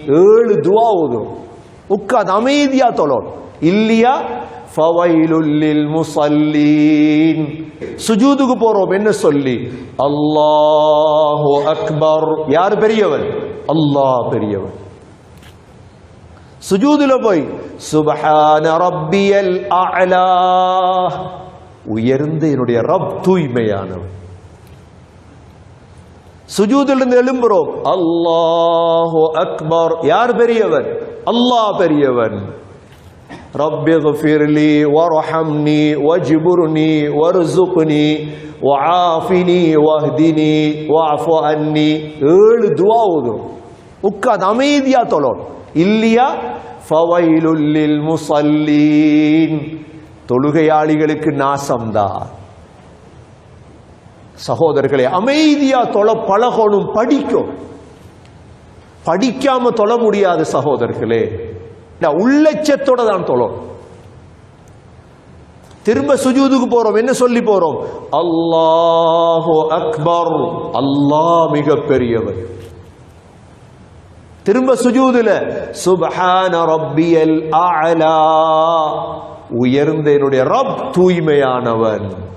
ஏழு துஆ ஓதும். உட்கார்ந்து அமைதியா தொழணும். இல்லையா ஃபவைலுல் லில் முஸல்லீன். சுஜூதுக்கு போறோம் என்ன சொல்லி? அல்லாஹு அக்பர். யார் பெரியவன்? அல்லாஹ் பெரியவன். சுஜூதுல போய் சுப்ஹான ரப்பியல் அஅலா. உயர்ந்த என்னுடைய ரப் தூய்மையானவன். சுஜூதிலிருந்து எழும்புறோம். அல்லாஹு அக்பர். யார் பெரியவன்? அல்லாஹ் பெரியவன். ரப்பிக்ஃபிர்லி வர்ஹம்னி வஜ்புர்னி வர்ஸுக்னி வஆஃபினி வஹ்தினி வஅஃபு அன்னி. ஏழு துஆ ஓதும். உட்கார்ந்து அமைதியா தொழணும். இல்லையா ஃபவைலுல் லில் முஸல்லீன். தொழுகையாளிகளுக்கு நாசம்தான். சகோதரர்களே, அமைதியா தொழ பழகணும். படிக்கும். படிக்காம தொழ முடியாது சகோதரர்களே. உள்ளச்சத்தோட தான் தொழும். திரும்ப சுஜூதுக்கு போறோம் என்ன சொல்லி போறோம்? அல்லாஹு அக்பர். அல்லாஹ் மிக பெரியவர். திரும்ப சுஜூதுல சுப்ஹான ரப்பியல் அஅலா. உயர்ந்த என்னுடைய ரப் தூய்மையானவன்.